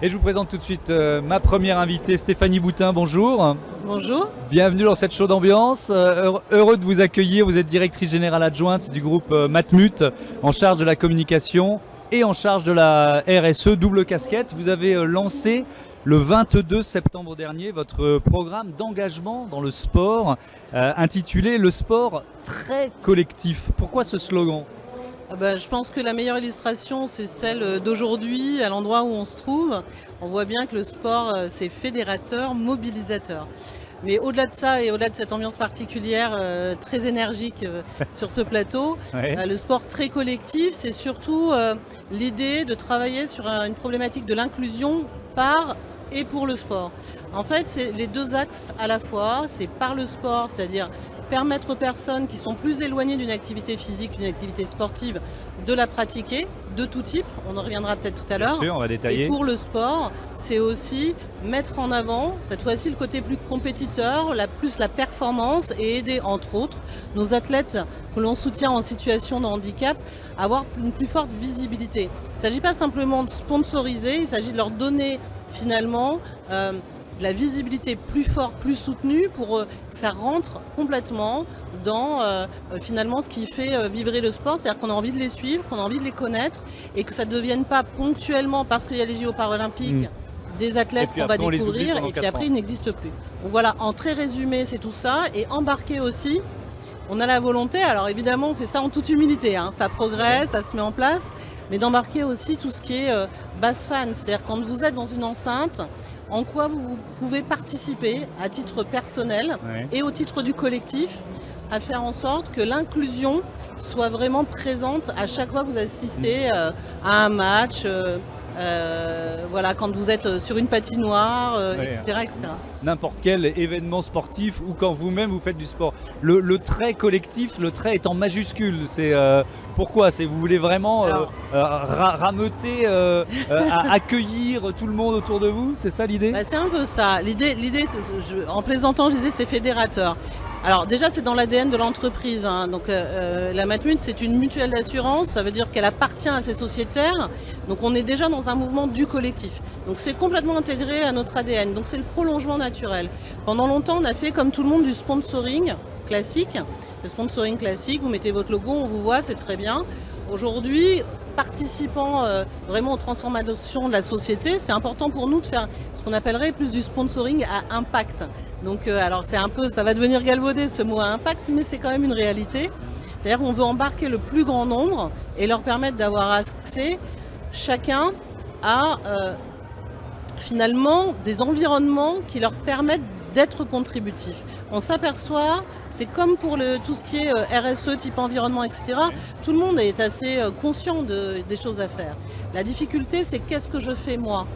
Et je vous présente tout de suite ma première invitée, Stéphanie Boutin, bonjour. Bonjour. Bienvenue dans cette chaude ambiance. Heureux de vous accueillir. Vous êtes directrice générale adjointe du groupe Matmut, en charge de la communication et en charge de la RSE, double casquette. Vous avez lancé le 22 septembre dernier votre programme d'engagement dans le sport, intitulé Le sport très collectif. Pourquoi ce slogan ? Je pense que la meilleure illustration, c'est celle d'aujourd'hui, à l'endroit où on se trouve. On voit bien que le sport, c'est fédérateur, mobilisateur. Mais au-delà de ça et au-delà de cette ambiance particulière très énergique sur ce plateau, Ouais. le sport très collectif, c'est surtout l'idée de travailler sur une problématique de l'inclusion par et pour le sport. En fait, c'est les deux axes à la fois. C'est par le sport, c'est-à-dire permettre aux personnes qui sont plus éloignées d'une activité physique, d'une activité sportive, de la pratiquer, de tout type. On en reviendra peut-être tout à l'heure. Bien sûr, on va détailler. Et pour le sport, c'est aussi mettre en avant, cette fois-ci, le côté plus compétiteur, plus la performance et aider, entre autres, nos athlètes que l'on soutient en situation de handicap à avoir une plus forte visibilité. Il ne s'agit pas simplement de sponsoriser, il s'agit de leur donner finalement de la visibilité plus forte, plus soutenue pour que ça rentre complètement dans finalement ce qui fait vibrer le sport, c'est-à-dire qu'on a envie de les suivre, qu'on a envie de les connaître et que ça ne devienne pas ponctuellement parce qu'il y a les JO paralympiques des athlètes qu'on va après, on les oublie découvrir pendant et puis 4 après ans. ils n'existent plus. Donc voilà, en très résumé c'est tout ça et embarquer aussi. On a la volonté, alors évidemment on fait ça en toute humilité, ça progresse, ça se met en place, mais d'embarquer aussi tout ce qui est base fan, c'est-à-dire quand vous êtes dans une enceinte, en quoi vous pouvez participer à titre personnel Ouais. et au titre du collectif à faire en sorte que l'inclusion soit vraiment présente à chaque fois que vous assistez à un match, voilà, quand vous êtes sur une patinoire, Ouais. etc. N'importe quel événement sportif ou quand vous-même vous faites du sport. Le trait collectif, le trait est en majuscule. C'est pourquoi vous voulez vraiment Alors- rameuter, accueillir tout le monde autour de vous. C'est ça l'idée ? C'est un peu ça. L'idée en plaisantant, je disais, c'est fédérateur. Alors déjà, c'est dans l'ADN de l'entreprise. Donc la Matmut, c'est une mutuelle d'assurance. Ça veut dire qu'elle appartient à ses sociétaires. Donc on est déjà dans un mouvement du collectif. Donc c'est complètement intégré à notre ADN. Donc c'est le prolongement naturel. Pendant longtemps, on a fait comme tout le monde du sponsoring classique. Le sponsoring classique, vous mettez votre logo, on vous voit, c'est très bien. Aujourd'hui, participant vraiment aux transformations de la société, c'est important pour nous de faire ce qu'on appellerait plus du sponsoring à impact. Donc alors c'est un peu, ça va devenir galvaudé ce mot à impact, mais c'est quand même une réalité. C'est-à-dire qu'on veut embarquer le plus grand nombre et leur permettre d'avoir accès chacun à finalement des environnements qui leur permettent d'être contributifs. On s'aperçoit, c'est comme pour tout ce qui est RSE, type environnement, etc. Tout le monde est assez conscient des choses à faire. La difficulté, c'est qu'est-ce que je fais moi ?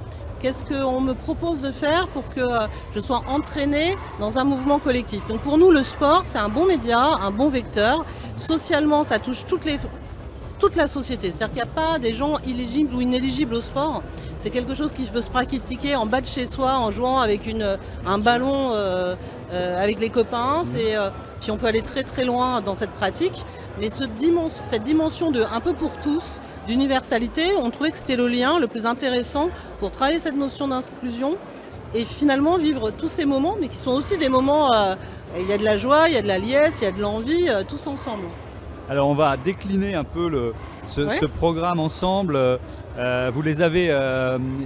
Qu'est-ce qu'on me propose de faire pour que je sois entraînée dans un mouvement collectif ? Donc pour nous, le sport, c'est un bon média, un bon vecteur. Socialement, ça touche toute la société. C'est-à-dire qu'il n'y a pas des gens éligibles ou inéligibles au sport. C'est quelque chose qui peut se pratiquer en bas de chez soi en jouant avec un ballon avec les copains. Puis on peut aller très très loin dans cette pratique. Mais cette dimension de un peu pour tous, d'universalité, on trouvait que c'était le lien le plus intéressant pour travailler cette notion d'inclusion et finalement vivre tous ces moments, mais qui sont aussi des moments, il y a de la joie, il y a de la liesse, il y a de l'envie, tous ensemble. Alors on va décliner un peu ce programme ensemble. Vous les avez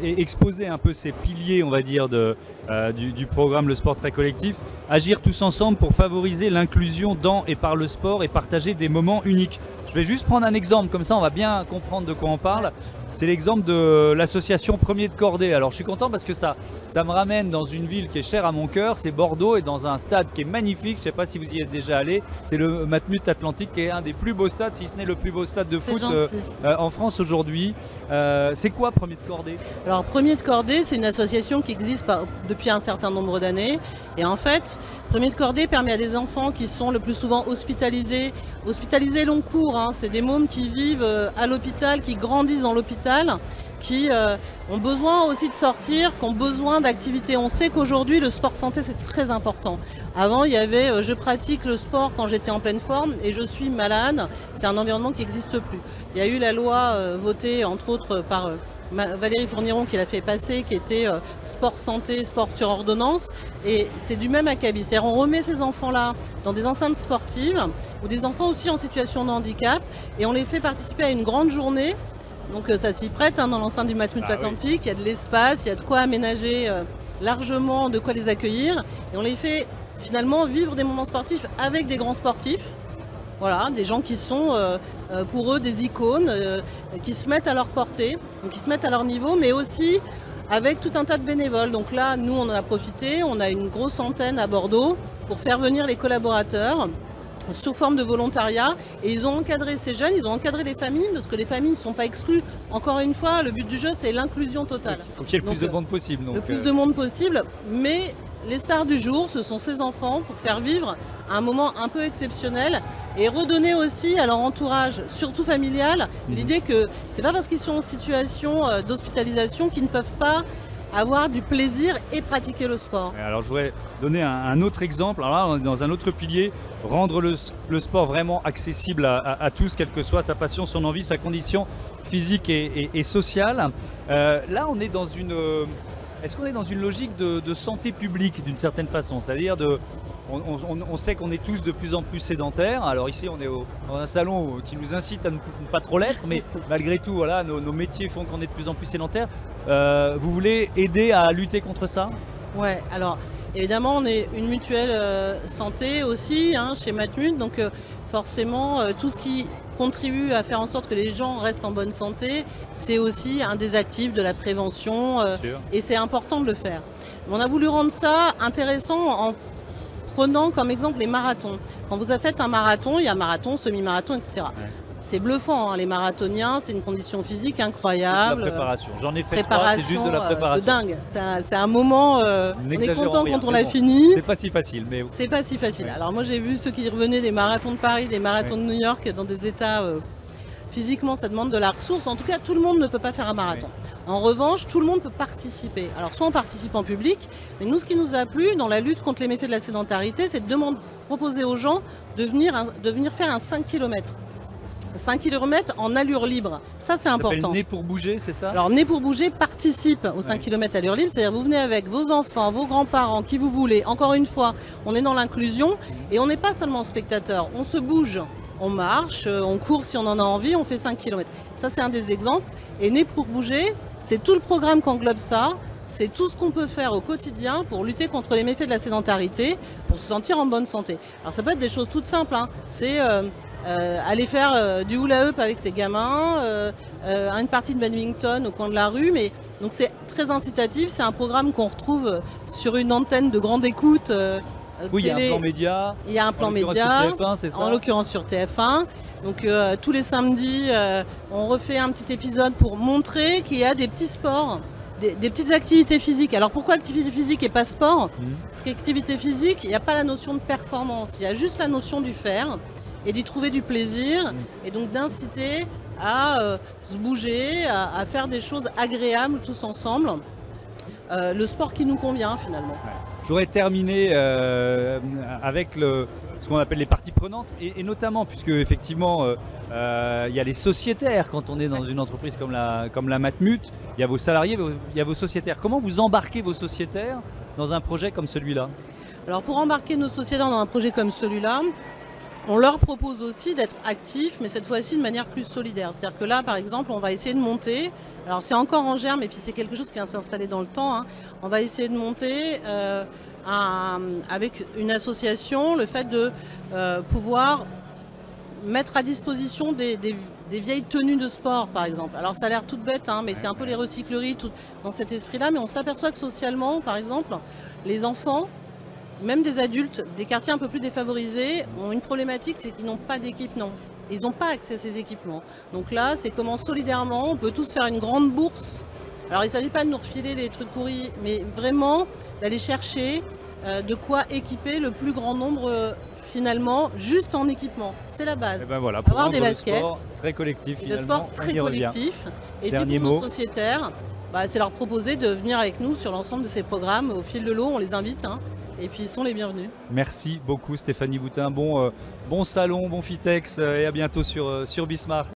exposés un peu ces piliers, on va dire, du programme Le Sport Très Collectif. Agir tous ensemble pour favoriser l'inclusion dans et par le sport et partager des moments uniques. Je vais juste prendre un exemple, comme ça on va bien comprendre de quoi on parle. C'est l'exemple de l'association Premier de Cordée. Alors je suis content parce que ça me ramène dans une ville qui est chère à mon cœur, c'est Bordeaux, et dans un stade qui est magnifique. Je ne sais pas si vous y êtes déjà allé. C'est le Matmut Atlantique, qui est un des plus beaux stades, si ce n'est le plus beau stade de foot en France aujourd'hui. C'est quoi Premier de Cordée ? Alors Premier de Cordée, c'est une association qui existe depuis un certain nombre d'années. Et en fait, Premier de Cordée permet à des enfants qui sont le plus souvent hospitalisés long cours, c'est des mômes qui vivent à l'hôpital, qui grandissent dans l'hôpital, qui ont besoin aussi de sortir, qui ont besoin d'activités. On sait qu'aujourd'hui, le sport santé, c'est très important. Avant, il y avait je pratique le sport quand j'étais en pleine forme et je suis malade. C'est un environnement qui n'existe plus. Il y a eu la loi votée, entre autres, par Valérie Fourniron qui l'a fait passer, qui était sport santé, sport sur ordonnance. Et c'est du même acabit. C'est-à-dire on remet ces enfants-là dans des enceintes sportives ou des enfants aussi en situation de handicap et on les fait participer à une grande journée. Donc ça s'y prête dans l'enceinte du Matmut Atlantique. Il y a de l'espace, il y a de quoi aménager largement, de quoi les accueillir. Et on les fait finalement vivre des moments sportifs avec des grands sportifs. Voilà, des gens qui sont pour eux des icônes, qui se mettent à leur portée, donc qui se mettent à leur niveau, mais aussi avec tout un tas de bénévoles. Donc là, nous, on en a profité, on a une grosse antenne à Bordeaux pour faire venir les collaborateurs sous forme de volontariat. Et ils ont encadré ces jeunes, ils ont encadré les familles, parce que les familles ne sont pas exclues. Encore une fois, le but du jeu, c'est l'inclusion totale. Il faut qu'il y ait le plus de monde possible. Donc, le plus de monde possible, mais les stars du jour, ce sont ces enfants pour faire vivre un moment un peu exceptionnel et redonner aussi à leur entourage, surtout familial, l'idée que c'est pas parce qu'ils sont en situation d'hospitalisation qu'ils ne peuvent pas avoir du plaisir et pratiquer le sport. Alors je voudrais donner un autre exemple. Alors là, on est dans un autre pilier, rendre le sport vraiment accessible à tous, quelle que soit sa passion, son envie, sa condition physique et sociale. Là, on est dans une... Est-ce qu'on est dans une logique de santé publique d'une certaine façon? C'est-à-dire on sait qu'on est tous de plus en plus sédentaires. Alors ici, on est dans un salon qui nous incite à ne pas trop l'être, mais malgré tout, voilà, nos métiers font qu'on est de plus en plus sédentaires. Vous voulez aider à lutter contre ça? Ouais, alors évidemment, on est une mutuelle santé aussi chez Matmut, donc forcément, tout ce qui contribue à faire en sorte que les gens restent en bonne santé, c'est aussi un des actifs de la prévention et c'est important de le faire. On a voulu rendre ça intéressant en prenant comme exemple les marathons. Quand vous faites un marathon, il y a marathon, semi-marathon, etc. Ouais. C'est bluffant, les marathoniens, c'est une condition physique incroyable. La préparation, j'en ai fait 3, c'est juste de la préparation. Dingue, c'est un moment, on est content quand on l'a fini. C'est pas si facile. Mais... C'est pas si facile. Alors moi j'ai vu ceux qui revenaient des marathons de Paris, des marathons de New York, dans des états... physiquement, ça demande de la ressource. En tout cas, tout le monde ne peut pas faire un marathon. En revanche, tout le monde peut participer. Alors, soit on participe en public, mais nous, ce qui nous a plu dans la lutte contre les méfaits de la sédentarité, c'est de proposer aux gens de venir faire un 5 km. 5 km en allure libre. Ça, c'est important. Né pour bouger, c'est ça? Alors, Né pour bouger participe aux 5 km allure libre. C'est-à-dire, vous venez avec vos enfants, vos grands-parents, qui vous voulez. Encore une fois, on est dans l'inclusion et on n'est pas seulement spectateur. On se bouge. On marche, on court si on en a envie, on fait 5 km. Ça, c'est un des exemples. Et Né pour bouger, c'est tout le programme qu'englobe ça. C'est tout ce qu'on peut faire au quotidien pour lutter contre les méfaits de la sédentarité, pour se sentir en bonne santé. Alors, ça peut être des choses toutes simples. C'est aller faire du hula hoop avec ses gamins, une partie de badminton au coin de la rue. Mais donc, c'est très incitatif. C'est un programme qu'on retrouve sur une antenne de grande écoute. Oui, il y a un plan média. Il y a un plan média, sur TF1, c'est ça ? En l'occurrence sur TF1. Donc tous les samedis, on refait un petit épisode pour montrer qu'il y a des petits sports, des petites activités physiques. Alors pourquoi activité physique et pas sport ? Parce qu'activité physique, il n'y a pas la notion de performance, il y a juste la notion du faire et d'y trouver du plaisir et donc d'inciter à se bouger, à faire des choses agréables tous ensemble. Le sport qui nous convient finalement. Ouais. J'aurais terminé avec ce qu'on appelle les parties prenantes et notamment puisque effectivement il y a les sociétaires quand on est dans une entreprise comme la Matmut, il y a vos salariés, il y a vos sociétaires. Comment vous embarquez vos sociétaires dans un projet comme celui-là ? Alors pour embarquer nos sociétaires dans un projet comme celui-là, on leur propose aussi d'être actifs, mais cette fois-ci de manière plus solidaire. C'est-à-dire que là, par exemple, on va essayer de monter, alors c'est encore en germe, et puis c'est quelque chose qui vient s'installer dans le temps, on va essayer de monter avec une association, le fait de pouvoir mettre à disposition des vieilles tenues de sport, par exemple. Alors ça a l'air tout bête, mais c'est un peu les recycleries tout dans cet esprit-là, mais on s'aperçoit que socialement, par exemple, les enfants, même des adultes, des quartiers un peu plus défavorisés, ont une problématique, c'est qu'ils n'ont pas d'équipement. Ils n'ont pas accès à ces équipements. Donc là, c'est comment solidairement, on peut tous faire une grande bourse. Alors il ne s'agit pas de nous refiler les trucs pourris, mais vraiment d'aller chercher de quoi équiper le plus grand nombre finalement, juste en équipement. C'est la base. Et ben voilà, avoir des baskets. Sport très collectif finalement. Le sport très collectif. Et Dernier puis pour mot. nos sociétaires, c'est leur proposer de venir avec nous sur l'ensemble de ces programmes. Au fil de l'eau, on les invite. Et puis ils sont les bienvenus. Merci beaucoup Stéphanie Boutin, bon salon, bon Fitex et à bientôt sur Bismart.